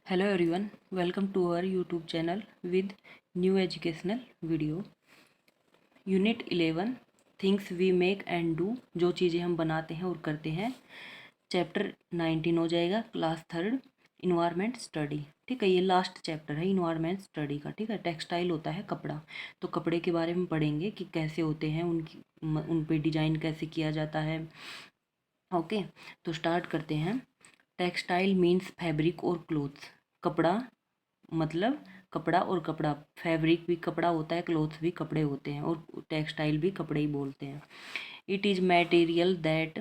Hello everyone, welcome to our YouTube channel with new educational video. Unit 11 Things we make and do, जो चीज़ें हम बनाते हैं और करते हैं. चैप्टर 19 हो जाएगा, क्लास थर्ड, इन्वायरमेंट स्टडी. ठीक है, ये लास्ट चैप्टर है इन्वायरमेंट स्टडी का. ठीक है, टेक्सटाइल होता है कपड़ा, तो कपड़े के बारे में पढ़ेंगे कि कैसे होते हैं, उन पे डिजाइन कैसे किया जाता है. ओके, तो स्टार्ट करते हैं. टेक्सटाइल मीन्स फैब्रिक और क्लोथ्स. कपड़ा मतलब कपड़ा और कपड़ा, फैब्रिक भी कपड़ा होता है, क्लोथ्स भी कपड़े होते हैं, और टेक्सटाइल भी कपड़े ही बोलते हैं. It is material that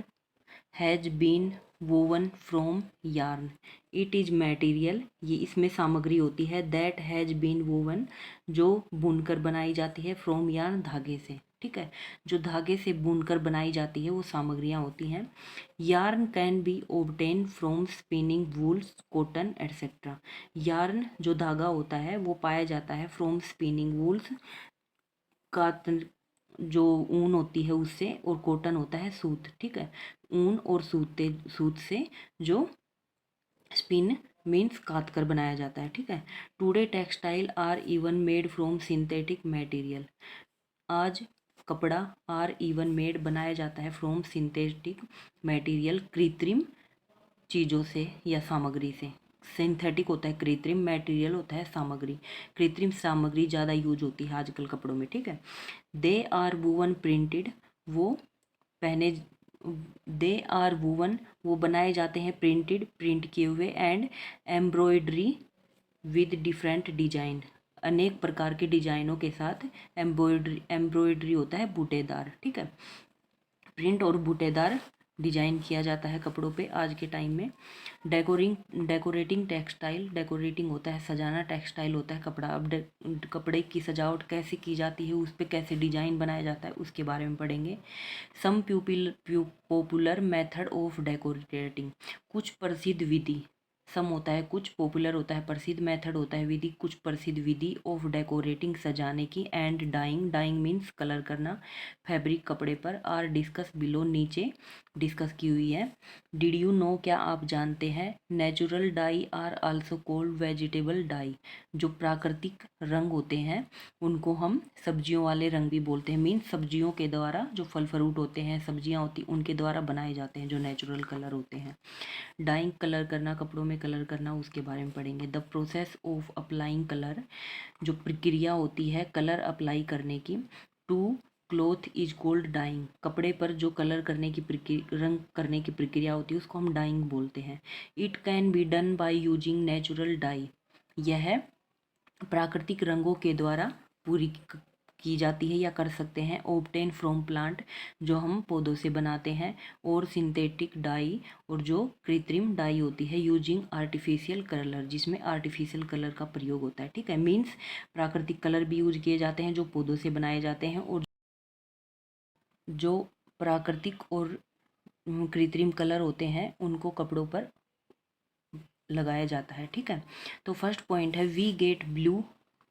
has been woven from yarn. It is material, ये इसमें सामग्री होती है, दैट हैज़ बीन वोवन, जो बुनकर बनाई जाती है, फ्रॉम यार्न, धागे से. ठीक है, जो धागे से बुनकर बनाई जाती है वो सामग्रियाँ होती हैं. Yarn can be obtain from spinning wools, cotton etcetera. Yarn जो धागा होता है वो पाया जाता है फ्रॉम स्पिनिंग वूल्स, कातन जो ऊन होती है उससे, और कॉटन होता है सूत. ठीक है, ऊन और सूत से जो स्पिन मीन्स काट कर बनाया जाता है. ठीक है, today textile are even made from synthetic material. आज कपड़ा आर इवन मेड बनाया जाता है फ्रॉम सिंथेटिक मटेरियल, कृत्रिम चीज़ों से या सामग्री से. सिंथेटिक होता है कृत्रिम, मटेरियल होता है सामग्री. कृत्रिम सामग्री ज़्यादा यूज होती है आजकल कपड़ों में. ठीक है, दे आर वुवन प्रिंटेड, वो पहने, दे आर वुवन वो बनाए जाते हैं, प्रिंटेड प्रिंट किए हुए, and embroidery with different design, अनेक प्रकार के डिजाइनों के साथ. एम्ब्रॉयडरी होता है बूटेदार. ठीक है, प्रिंट और बूटेदार डिजाइन किया जाता है कपड़ों पे आज के टाइम में. डेकोरेटिंग टेक्सटाइल, डेकोरेटिंग होता है सजाना, टेक्सटाइल होता है कपड़ा. अब कपड़े की सजावट कैसे की जाती है, उस पर कैसे डिजाइन बनाया जाता है, उसके बारे में पढ़ेंगे. Some popular method of decorating, कुछ प्रसिद्ध विधि. सम होता है कुछ, पॉपुलर होता है प्रसिद्ध, मेथड होता है विधि, कुछ प्रसिद्ध विधि ऑफ डेकोरेटिंग सजाने की, and dyeing, dyeing means colour करना, फैब्रिक कपड़े पर, आर डिस्कस बिलो नीचे डिस्कस की हुई है. डिड यू नो, क्या आप जानते हैं, natural dye are also called vegetable dye. जो प्राकृतिक रंग होते हैं उनको हम सब्जियों वाले रंग भी बोलते हैं. मीन्स सब्जियों के द्वारा, जो फल फ्रूट होते हैं, सब्जियां होती, उनके द्वारा बनाए जाते हैं जो नेचुरल कलर होते हैं. डाइंग कलर करना, कपड़ों में कलर करना, उसके बारे में पढ़ेंगे. The process of applying colour, जो प्रक्रिया होती है कलर अप्लाई करने की, to cloth is called dyeing. कपड़े पर जो कलर करने की रंग करने की प्रक्रिया होती है उसको हम डाइंग बोलते हैं. It can be done by using natural die, यह प्राकृतिक रंगों के द्वारा पूरी की जाती है या कर सकते हैं. ऑब्टेन फ्रॉम प्लांट, जो हम पौधों से बनाते हैं, और सिंथेटिक डाई, और जो कृत्रिम डाई होती है, यूजिंग आर्टिफिशियल कलर, जिसमें आर्टिफिशियल कलर का प्रयोग होता है. ठीक है, मीन्स प्राकृतिक कलर भी यूज किए जाते हैं जो पौधों से बनाए जाते हैं, और जो प्राकृतिक और कृत्रिम कलर होते हैं उनको कपड़ों पर लगाया जाता है. ठीक है, तो फर्स्ट पॉइंट है वी गेट ब्लू,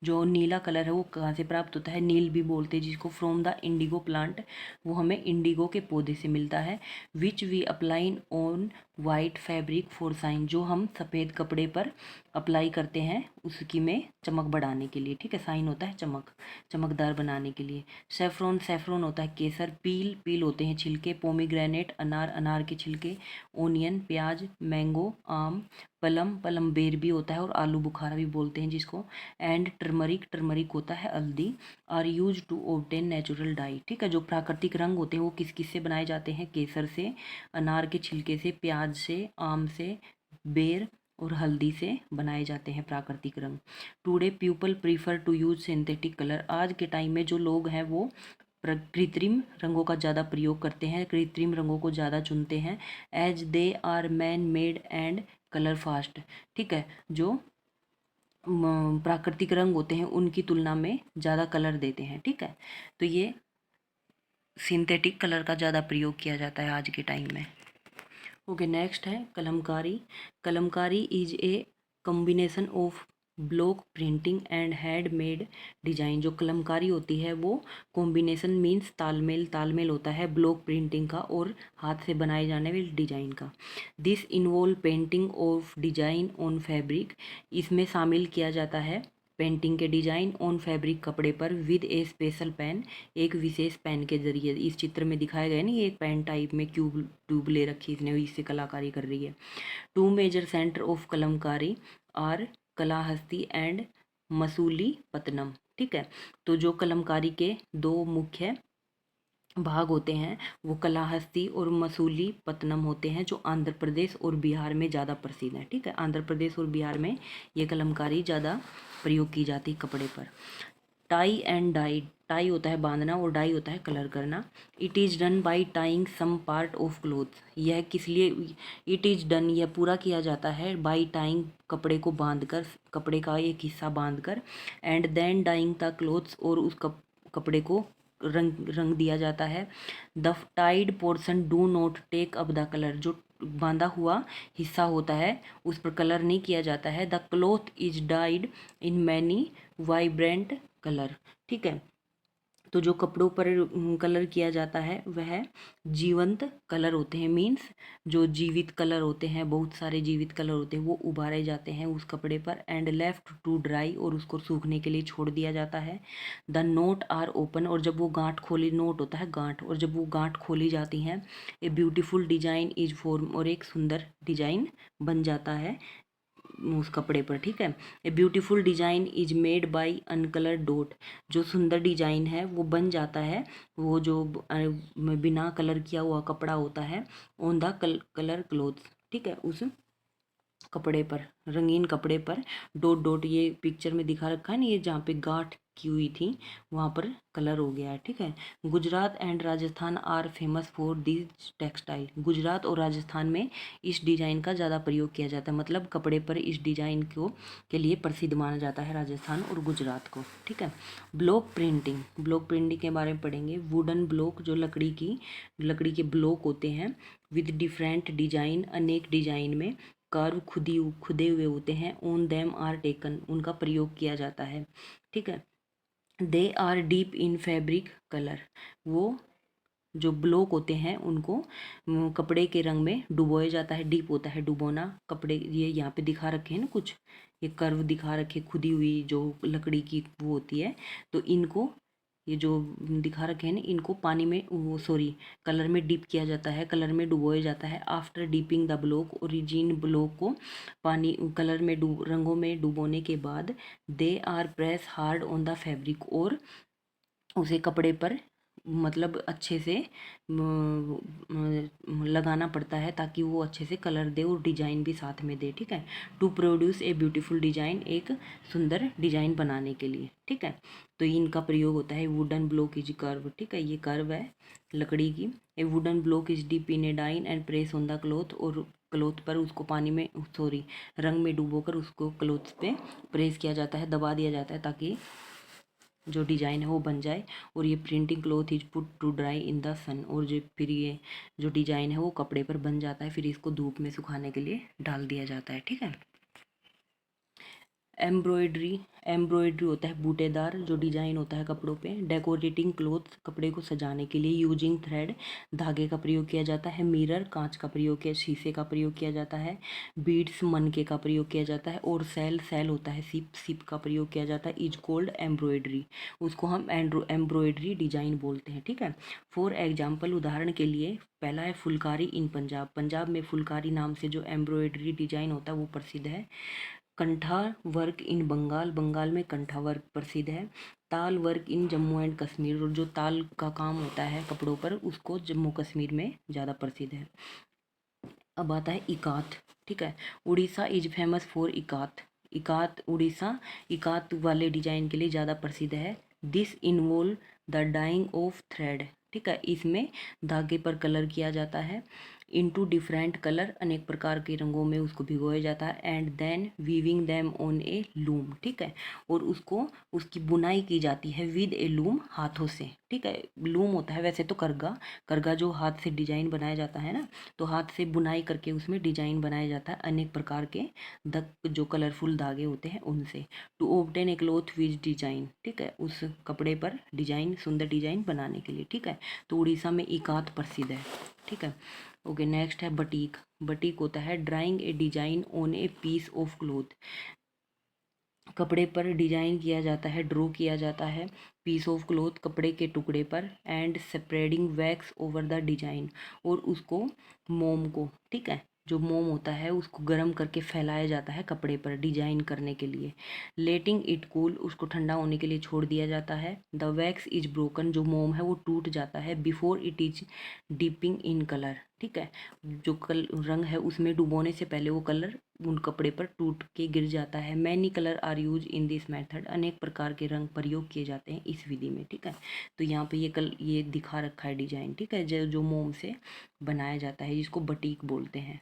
जो नीला कलर है वो कहाँ से प्राप्त होता है, नील भी बोलते हैं जिसको, फ्रॉम द इंडिगो प्लांट, वो हमें इंडिगो के पौधे से मिलता है. Which we apply on white fabric for sign, जो हम सफ़ेद कपड़े पर अप्लाई करते हैं उसकी में चमक बढ़ाने के लिए. ठीक है, साइन होता है चमक, चमकदार बनाने के लिए. सेफ्रॉन, सेफ्रॉन होता है केसर. पील, पील होते हैं छिलके. पोमीग्रेनेट, अनार, अनार के छिलके. ओनियन, प्याज. मैंगो, आम. पलम, पलम बेर भी होता है, और आलू बुखारा भी बोलते हैं जिसको. एंड टर्मरिक, टर्मरिक होता है हल्दी. Are use to obtain natural dye. ठीक है, जो प्राकृतिक रंग होते हैं वो किस किस से बनाए जाते हैं, केसर से, अनार के छिलके से, प्याज से, आम से, बेर और हल्दी से बनाए जाते हैं प्राकृतिक रंग. Today people prefer to use synthetic colour, आज के टाइम में जो लोग हैं वो कृत्रिम रंगों का ज़्यादा प्रयोग करते हैं, कृत्रिम रंगों को ज़्यादा चुनते हैं. As they are man made and colour fast. ठीक है, जो प्राकृतिक रंग होते हैं उनकी तुलना में ज़्यादा कलर देते हैं. ठीक है, तो ये सिंथेटिक कलर का ज़्यादा प्रयोग किया जाता है आज के टाइम में. ओके, नेक्स्ट है Kalamkari. Kalamkari is a combination of block printing and handmade design, जो कलमकारी होती है वो कॉम्बिनेशन मीन्स तालमेल होता है ब्लॉक प्रिंटिंग का और हाथ से बनाए जाने वाले डिजाइन का। This involve painting of design on fabric, इसमें शामिल किया जाता है पेंटिंग के डिजाइन ऑन फैब्रिक कपड़े पर विद ए स्पेशल पेन, एक विशेष पेन के जरिए। इस चित्र में दिखाया गया ना, ये एक पेन टाइप में ट्यूब ले रखी इसने, इससे कलाकारी कर रही है। Two major centre of Kalamkari are Kalahasti and Masulipatnam. ठीक है, तो जो कलमकारी के दो मुख्य भाग होते हैं वो कलाहस्ती और मसूलीपट्टनम होते हैं, जो आंध्र प्रदेश और बिहार में ज़्यादा प्रसिद्ध है। ठीक है, आंध्र प्रदेश और बिहार में ये कलमकारी ज़्यादा प्रयोग की जाती है कपड़े पर। टाई एंड डाई, टाई होता है बांधना और डाई होता है कलर करना। It is done by tying some part of cloth, यह किस लिए इट इज़ डन, यह पूरा किया जाता है बाई टाइंग कपड़े को बांधकर, कपड़े का एक हिस्सा बांधकर, and then dyeing the clothes, और उस कपड़े को रंग दिया जाता है। The tied portion do not take up the colour, जो बांधा हुआ हिस्सा होता है उस पर कलर नहीं किया जाता है। The cloth is died in many vibrant colour. ठीक है, तो जो कपड़ों पर कलर किया जाता है वह जीवंत कलर होते हैं, मीन्स जो जीवित कलर होते हैं, बहुत सारे जीवित कलर होते हैं वो उभारे जाते हैं उस कपड़े पर, एंड लेफ्ट टू ड्राई, और उसको सूखने के लिए छोड़ दिया जाता है। द नोट आर ओपन, और जब वो गांठ खोली, नोट होता है गांठ, और जब वो गांठ खोली जाती हैं, ए ब्यूटीफुल डिजाइन इज फॉर्म, और एक सुंदर डिजाइन बन जाता है उस कपड़े पर। ठीक है, ए beautiful design is made by uncoloured dot, जो सुंदर डिजाइन है वो बन जाता है वो जो बिना कलर किया हुआ कपड़ा होता है ऑन द कलर क्लोथ। ठीक है, उस कपड़े पर, रंगीन कपड़े पर डॉट डॉट, ये पिक्चर में दिखा रखा है ना, ये जहाँ पे गांठ की हुई थी वहाँ पर कलर हो गया है। ठीक है, Gujarat and Rajasthan are famous for this textile, Gujarat और राजस्थान में इस डिज़ाइन का ज़्यादा प्रयोग किया जाता है, मतलब कपड़े पर इस डिज़ाइन को के लिए प्रसिद्ध माना जाता है राजस्थान और गुजरात को। ठीक है, ब्लॉक प्रिंटिंग, ब्लॉक प्रिंटिंग के बारे में पढ़ेंगे। वुडन ब्लॉक, जो लकड़ी के ब्लॉक होते हैं विद डिफरेंट डिजाइन, अनेक डिजाइन में कर्व खुदे हुए होते हैं। ऑन देम आर टेकन, उनका प्रयोग किया जाता है। ठीक है, they are deep in fabric colour, वो जो ब्लॉक होते हैं उनको कपड़े के रंग में डुबोया जाता है। डीप होता है डुबोना कपड़े, ये यहाँ पे दिखा रखे हैं ना कुछ, ये कर्व दिखा रखे खुदी हुई जो लकड़ी की वो होती है, तो इनको ये जो दिखा रखे हैं ना इनको पानी में वो सॉरी कलर में डिप किया जाता है, कलर में डुबोया जाता है। After डीपिंग the block, origin block को पानी कलर में रंगों में डुबोने के बाद, they are press hard on the fabric, और उसे कपड़े पर मतलब अच्छे से लगाना पड़ता है ताकि वो अच्छे से कलर दे और डिजाइन भी साथ में दे। ठीक है, to produce a beautiful design, एक सुंदर डिजाइन बनाने के लिए। ठीक है, तो इनका प्रयोग होता है। वुडन ब्लॉक इज कर्व, ठीक है, ये कर्व है लकड़ी की। A wooden block is dip in a dye and press on the cloth, और क्लॉथ पर उसको पानी में सॉरी रंग में डुबोकर उसको क्लॉथ पे प्रेस किया जाता है, दबा दिया जाता है ताकि जो डिज़ाइन है वो बन जाए। और ये printing cloth is put to dry in the sun, और जो फिर ये जो डिज़ाइन है वो कपड़े पर बन जाता है, फिर इसको धूप में सुखाने के लिए डाल दिया जाता है। ठीक है, एम्ब्रॉयडरी, एम्ब्रॉयडरी होता है बूटेदार जो डिजाइन होता है कपड़ों पे। डेकोरेटिंग क्लॉथ, कपड़े को सजाने के लिए। यूजिंग थ्रेड, धागे का प्रयोग किया जाता है। मिरर, कांच का प्रयोग किया, शीशे का प्रयोग किया जाता है। बीड्स, मनके का प्रयोग किया जाता है। और सेल, सेल होता है सिप, सिप का प्रयोग किया जाता है। इज कोल्ड एम्ब्रॉयडरी, उसको हम एम्ब्रॉयडरी डिजाइन बोलते हैं। ठीक है, फॉर एग्जाम्पल, उदाहरण के लिए पहला है फुलकारी इन पंजाब, पंजाब में फुलकारी नाम से जो एम्ब्रॉयडरी डिजाइन होता है वो प्रसिद्ध है। कंठा वर्क इन बंगाल, बंगाल में कंठा वर्क प्रसिद्ध है। ताल work in Jammu and Kashmir, और जो ताल का काम होता है कपड़ों पर उसको जम्मू कश्मीर में ज़्यादा प्रसिद्ध है। अब आता है इकात। ठीक है, Orissa is famous for ikat, ikat Orissa ikat वाले डिजाइन के लिए ज़्यादा प्रसिद्ध है। This involve the dyeing of thread, ठीक है, इसमें धागे पर कलर किया जाता है। इनटू डिफरेंट कलर, अनेक प्रकार के रंगों में उसको भिगोया जाता है। And then weaving them on a loom, ठीक है, और उसको उसकी बुनाई की जाती है विद ए लूम, हाथों से, ठीक है। लूम होता है वैसे तो करगा, करगा जो हाथ से डिजाइन बनाया जाता है ना, तो हाथ से बुनाई करके उसमें डिजाइन बनाया जाता है अनेक प्रकार के जो कलरफुल धागे होते हैं उनसे। To obtain a cloth with design, ठीक है, उस कपड़े पर डिजाइन, सुंदर डिजाइन बनाने के लिए, ठीक है। तो उड़ीसा में इकात प्रसिद्ध है, ठीक है। ओके, नेक्स्ट है बटीक। बटीक होता है drawing a design on a piece of cloth, कपड़े पर डिजाइन किया जाता है, ड्रॉ किया जाता है पीस ऑफ क्लॉथ, कपड़े के टुकड़े पर। And spreading wax over the design, और उसको मोम को, ठीक है, जो मोम होता है उसको गर्म करके फैलाया जाता है कपड़े पर डिजाइन करने के लिए। लेटिंग इट कूल, उसको ठंडा होने के लिए छोड़ दिया जाता है। द वैक्स इज ब्रोकन, जो मोम है वो टूट जाता है। Before it is dipping in colour, ठीक है, जो रंग है उसमें डुबोने से पहले वो कलर उन कपड़े पर टूट के गिर जाता है। Many colour are use in this method, अनेक प्रकार के रंग प्रयोग किए जाते हैं इस विधि में, ठीक है। तो यहाँ पे ये दिखा रखा है डिजाइन, ठीक है, जो मोम से बनाया जाता है, जिसको बटीक बोलते हैं।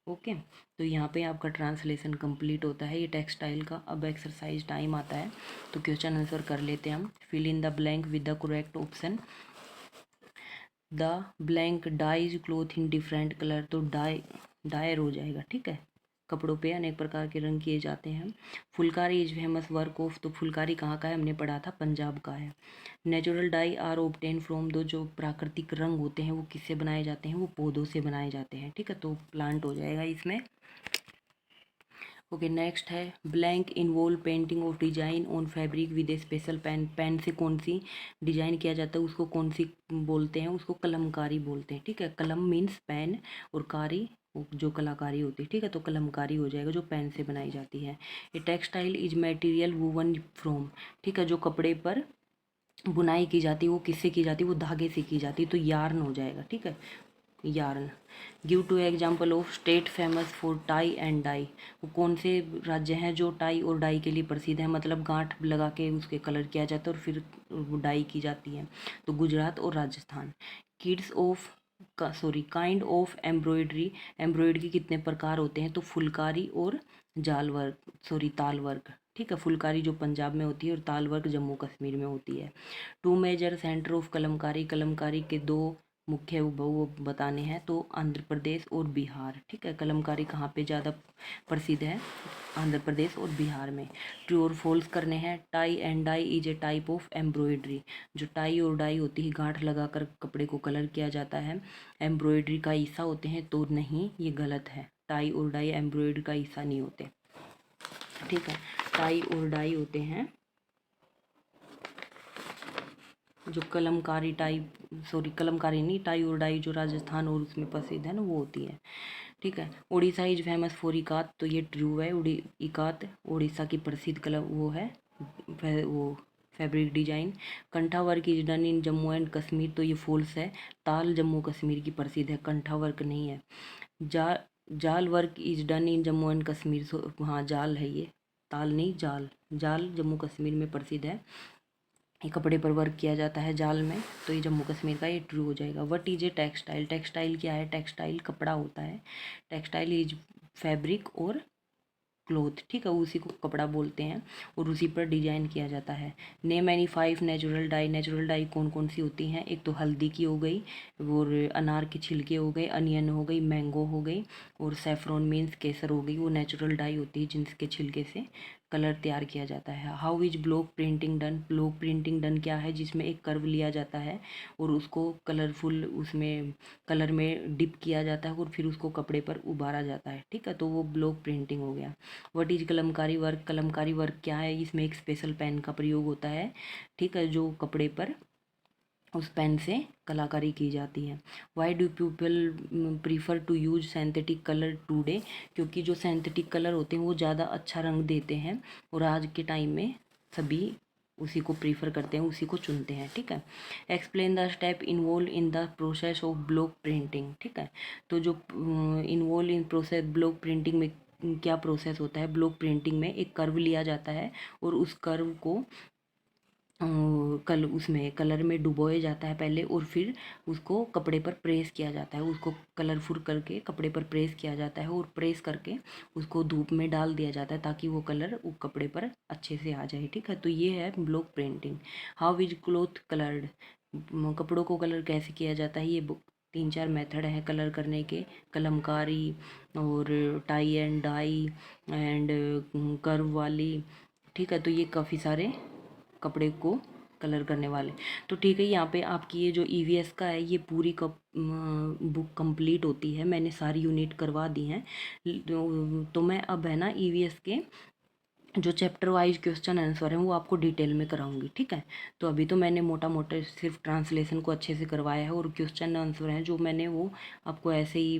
ओके, तो यहाँ पे आपका ट्रांसलेशन कंप्लीट होता है ये टेक्सटाइल का। अब एक्सरसाइज टाइम आता है, तो क्वेश्चन आंसर कर लेते हैं हम। Fill in the blank with the correct option. The blank dyes cloth in different colour, तो डायर हो जाएगा, ठीक है। कपड़ों पे अनेक प्रकार के रंग किए जाते हैं। Phulkari is famous work of, तो फुलकारी कहाँ का है, हमने पढ़ा था पंजाब का है। Natural dye are obtain from, दो जो प्राकृतिक रंग होते हैं वो किससे बनाए जाते हैं, वो पौधों से बनाए जाते हैं, ठीक है, तो प्लांट हो जाएगा इसमें। ओके, नेक्स्ट है blank involve painting of design on fabric with a special pen. Pen से कौन सी डिजाइन किया जाता है उसको कौन सी बोलते हैं, उसको कलमकारी बोलते हैं, ठीक है। कलम मीन्स पेन, और कारी जो कलाकारी होती है, ठीक है, तो कलमकारी हो जाएगा जो पेन से बनाई जाती है। A textile is material woven from, ठीक है, जो कपड़े पर बुनाई की जाती है वो किससे की जाती है, वो धागे से की जाती है, तो यार्न हो जाएगा, ठीक है, yarn. Give two example of state famous for tie and dye, वो कौन से राज्य हैं जो टाई और डाई के लिए प्रसिद्ध है, मतलब गांठ लगा के उसके कलर किया जाता है और फिर डाई की जाती है, तो गुजरात और Rajasthan. Kids of kind of embroidery, embroidery कितने प्रकार होते हैं, तो फुलकारी और जाल वर्क, ताल वर्क, ठीक है। फुलकारी जो पंजाब में होती है और ताल वर्क जम्मू कश्मीर में होती है। Two major centre of Kalamkari, Kalamkari के दो मुख्य वो बताने हैं, तो आंध्र प्रदेश और बिहार, ठीक है। कलमकारी कहाँ पे ज़्यादा प्रसिद्ध है, आंध्र प्रदेश और बिहार में। ट्रू और फॉल्स करने हैं। Tie and dye is a type of embroidery, जो टाई और डाई होती है गांठ लगाकर कपड़े को कलर किया जाता है, एम्ब्रॉयडरी का हिस्सा होते हैं, तो नहीं, ये गलत है। टाई और डाई एम्ब्रॉयडरी का हिस्सा नहीं होते, ठीक है। टाई और डाई होते हैं जो कलमकारी कलमकारी नहीं, टाई और डाई जो राजस्थान और उसमें प्रसिद्ध है ना, वो होती है, ठीक है। उड़ीसा इज फेमस फॉर इकात, तो ये ट्रू है, इकात उड़ीसा की प्रसिद्ध कला वो है, वो fabric design. Kantha work is done in Jammu and Kashmir, तो ये फॉल्स है, ताल जम्मू कश्मीर की प्रसिद्ध है, कंठा वर्क नहीं है। जाल work is done in Jammu and Kashmir, हाँ जाल है ये, ताल नहीं, जाल, जाल जम्मू कश्मीर में प्रसिद्ध है, ये कपड़े पर वर्क किया जाता है जाल में, तो ये जम्मू कश्मीर का, ये ट्रू हो जाएगा। What is a textile, textile क्या है, टेक्सटाइल कपड़ा होता है, टेक्सटाइल इज फैब्रिक और क्लोथ, ठीक है, उसी को कपड़ा बोलते हैं और उसी पर डिजाइन किया जाता है। Name any 5 natural die, natural die कौन कौन सी होती हैं, एक तो हल्दी की हो गई, और अनार के छिलके हो गए, अनियन हो गई, मैंगो हो गई, और सेफ्रॉन मीन्स केसर हो गई, वो नेचुरल डाई होती है जिनके छिलके से कलर तैयार किया जाता है। How is block printing done, block printing done क्या है, जिसमें एक कर्व लिया जाता है और उसको कलरफुल उसमें कलर में डिप किया जाता है और फिर उसको कपड़े पर उबारा जाता है, ठीक है, तो वो ब्लॉक प्रिंटिंग हो गया। What is Kalamkari work, Kalamkari work क्या है, इसमें एक स्पेशल पेन का प्रयोग होता है, ठीक है, जो कपड़े पर उस पेन से कलाकारी की जाती है। Why do people prefer to use synthetic colour today, क्योंकि जो सिंथेटिक कलर होते हैं वो ज़्यादा अच्छा रंग देते हैं और आज के टाइम में सभी उसी को प्रीफर करते हैं, उसी को चुनते हैं, ठीक है। Explain the step involve in the process of block printing, ठीक है, तो जो involve in process block printing में क्या प्रोसेस होता है, ब्लॉक प्रिंटिंग में एक कर्व लिया जाता है और उस कर्व को कल उसमें कलर में डुबोया जाता है पहले, और फिर उसको कपड़े पर प्रेस किया जाता है। उसको कलरफुल करके कपड़े पर प्रेस किया जाता है, और प्रेस करके उसको धूप में डाल दिया जाता है ताकि वो कलर वो कपड़े पर अच्छे से आ जाए। ठीक है, तो ये है block printing. How is cloth coloured, कपड़ों को कलर कैसे किया जाता है। ये 3-4 मेथड है कलर करने के, कलमकारी और tie and dye and curve वाली। ठीक है, तो ये काफ़ी सारे कपड़े को कलर करने वाले। तो ठीक है, यहाँ पे आपकी ये जो ईवीएस का है ये पूरी बुक कंप्लीट होती है। मैंने सारी यूनिट करवा दी हैं। तो मैं अब है ना ईवीएस के जो चैप्टर वाइज क्वेश्चन आंसर हैं वो आपको डिटेल में कराऊंगी। ठीक है, तो अभी तो मैंने मोटा मोटा सिर्फ ट्रांसलेशन को अच्छे से करवाया है, और क्वेश्चन आंसर हैं जो मैंने वो आपको ऐसे ही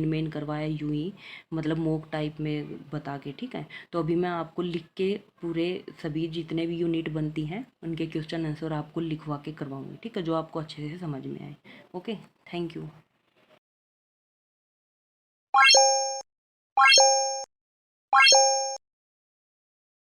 मेन करवाया, यूं ही मतलब मॉक टाइप में बता के। ठीक है, तो अभी मैं आपको लिख के पूरे सभी जितने भी यूनिट बनती हैं उनके क्वेश्चन आंसर आपको लिखवा के करवाऊँगी। ठीक है, जो आपको अच्छे से समझ में आए। Okay, thank you.